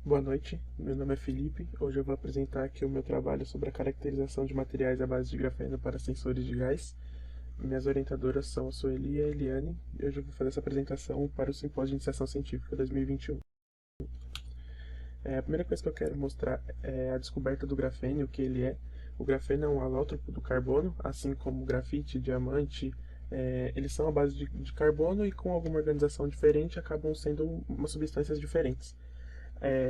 Boa noite, meu nome é Felipe. Hoje eu vou apresentar aqui o meu trabalho sobre a caracterização de materiais à base de grafeno para sensores de gás. Minhas orientadoras são a Sueli e a Eliane, e hoje eu vou fazer essa apresentação para o Simpósio de Iniciação Científica 2021. A primeira coisa que eu quero mostrar é a descoberta do grafeno, o que ele é. O grafeno é um alótropo do carbono, assim como grafite, diamante. Eles são à base de carbono e com alguma organização diferente acabam sendo umas substâncias diferentes.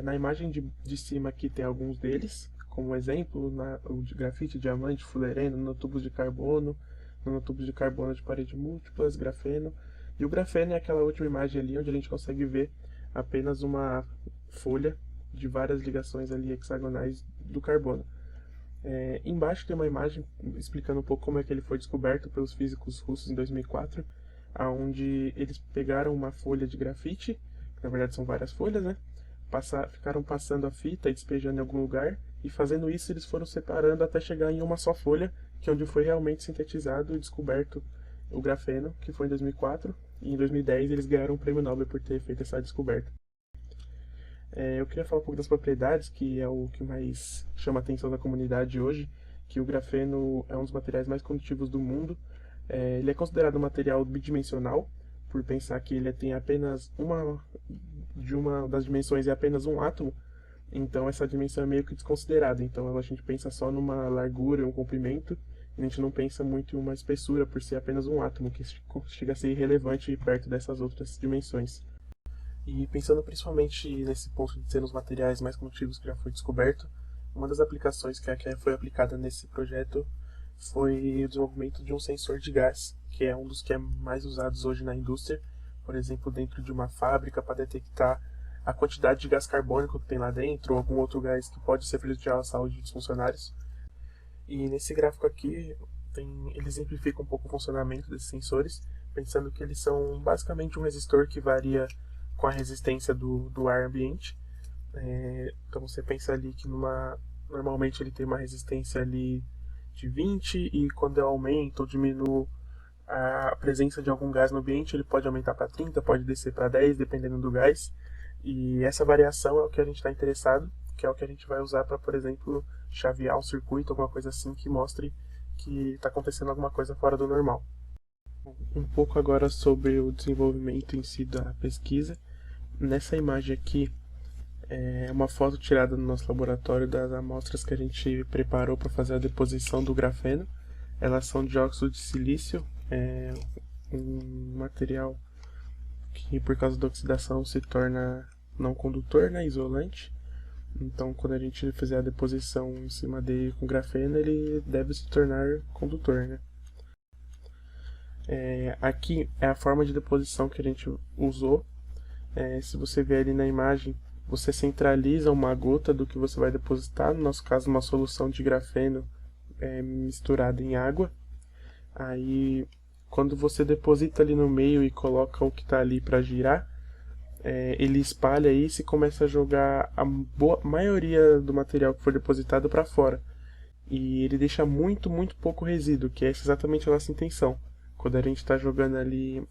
Na imagem de cima aqui tem alguns deles, como exemplo, o de grafite, diamante, fulereno, nanotubos de carbono, nanotubos de carbono de parede múltiplas, grafeno. E o grafeno é aquela última imagem ali onde a gente consegue ver apenas uma folha de várias ligações ali hexagonais do carbono. Embaixo tem uma imagem explicando um pouco como é que ele foi descoberto pelos físicos russos em 2004, onde eles pegaram uma folha de grafite, que na verdade são várias folhas, né? Ficaram passando a fita e despejando em algum lugar, e fazendo isso eles foram separando até chegar em uma só folha, que é onde foi realmente sintetizado e descoberto o grafeno, que foi em 2004, e em 2010 eles ganharam um prêmio Nobel por ter feito essa descoberta. Eu queria falar um pouco das propriedades, que é o que mais chama a atenção da comunidade hoje, que o grafeno é um dos materiais mais condutivos do mundo. Ele é considerado um material bidimensional, por pensar que ele tem apenas uma das dimensões é apenas um átomo, então essa dimensão é meio que desconsiderada. Então a gente pensa só numa largura e um comprimento, e a gente não pensa muito em uma espessura por ser apenas um átomo, que chega a ser irrelevante perto dessas outras dimensões. E pensando principalmente nesse ponto de ser os materiais mais condutivos que já foi descoberto, uma das aplicações que foi aplicada nesse projeto foi o desenvolvimento de um sensor de gás, que é um dos que é mais usados hoje na indústria, por exemplo, dentro de uma fábrica para detectar a quantidade de gás carbônico que tem lá dentro, ou algum outro gás que pode ser prejudicial à saúde dos funcionários. E nesse gráfico aqui, ele exemplifica um pouco o funcionamento desses sensores, pensando que eles são basicamente um resistor que varia com a resistência do ar ambiente. Então você pensa ali que normalmente ele tem uma resistência ali de 20, e quando eu aumento ou diminuo a presença de algum gás no ambiente, ele pode aumentar para 30, pode descer para 10, dependendo do gás. E essa variação é o que a gente está interessado, que é o que a gente vai usar para, por exemplo, chavear um circuito, alguma coisa assim que mostre que está acontecendo alguma coisa fora do normal. Um pouco agora sobre o desenvolvimento em si da pesquisa. Nessa imagem aqui é uma foto tirada no nosso laboratório das amostras que a gente preparou para fazer a deposição do grafeno. Elas são de óxido de silício, um material que por causa da oxidação se torna não condutor, né, isolante. Então quando a gente fizer a deposição em cima dele com grafeno, ele deve se tornar condutor, né? Aqui é a forma de deposição que a gente usou. Se você ver ali na imagem, você centraliza uma gota do que você vai depositar, no nosso caso uma solução de grafeno misturada em água. Aí quando você deposita ali no meio e coloca o que está ali para girar, ele espalha isso e começa a jogar a maioria do material que for depositado para fora. E ele deixa muito, muito pouco resíduo, que é exatamente a nossa intenção. Quando a gente está jogando ali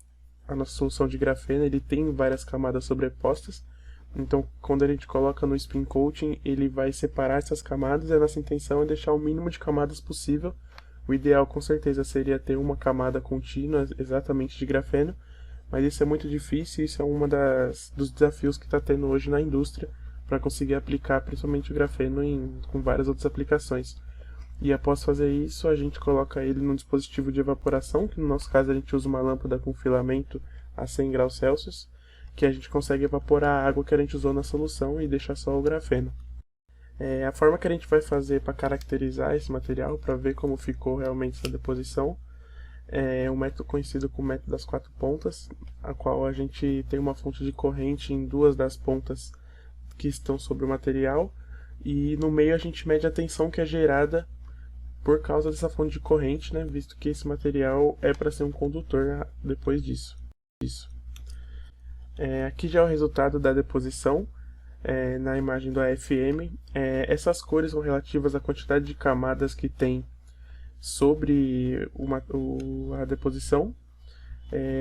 a nossa solução de grafeno, ele tem várias camadas sobrepostas. Então, quando a gente coloca no spin coating, ele vai separar essas camadas, e a nossa intenção é deixar o mínimo de camadas possível. O ideal, com certeza, seria ter uma camada contínua exatamente de grafeno, mas isso é muito difícil, e isso é dos desafios que está tendo hoje na indústria para conseguir aplicar principalmente o grafeno com várias outras aplicações. E após fazer isso, a gente coloca ele num dispositivo de evaporação, que no nosso caso a gente usa uma lâmpada com filamento a 100 graus Celsius, que a gente consegue evaporar a água que a gente usou na solução e deixar só o grafeno. A forma que a gente vai fazer para caracterizar esse material, para ver como ficou realmente essa deposição, é um método conhecido como método das 4 pontas, a qual a gente tem uma fonte de corrente em 2 das pontas que estão sobre o material, e no meio a gente mede a tensão que é gerada por causa dessa fonte de corrente, né, visto que esse material é para ser um condutor depois disso. Aqui já é o resultado da deposição, na imagem do AFM. Essas cores são relativas à quantidade de camadas que tem sobre a deposição.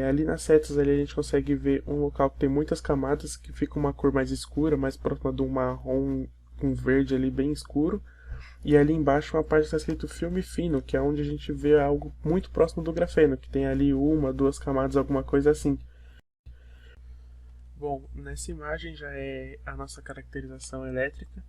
Ali nas setas ali a gente consegue ver um local que tem muitas camadas, que fica uma cor mais escura, mais próxima de um marrom com verde ali bem escuro. E ali embaixo uma parte está escrito filme fino, que é onde a gente vê algo muito próximo do grafeno, que tem ali uma, duas camadas, alguma coisa assim. Bom, nessa imagem já é a nossa caracterização elétrica.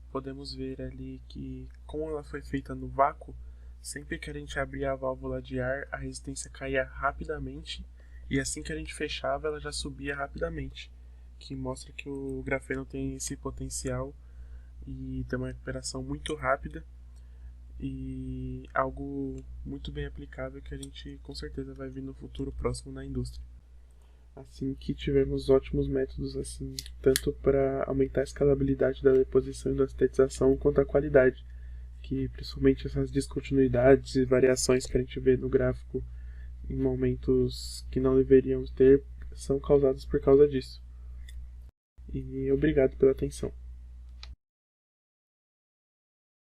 Podemos ver ali que, como ela foi feita no vácuo, sempre que a gente abria a válvula de ar, a resistência caía rapidamente, e assim que a gente fechava, ela já subia rapidamente, que mostra que o grafeno tem esse potencial e tem uma recuperação muito rápida e algo muito bem aplicável que a gente com certeza vai ver no futuro próximo na indústria. Assim que tivermos ótimos métodos assim, tanto para aumentar a escalabilidade da deposição e da sintetização, quanto a qualidade, que principalmente essas descontinuidades e variações que a gente vê no gráfico em momentos que não deveríamos ter são causadas por causa disso. E obrigado pela atenção.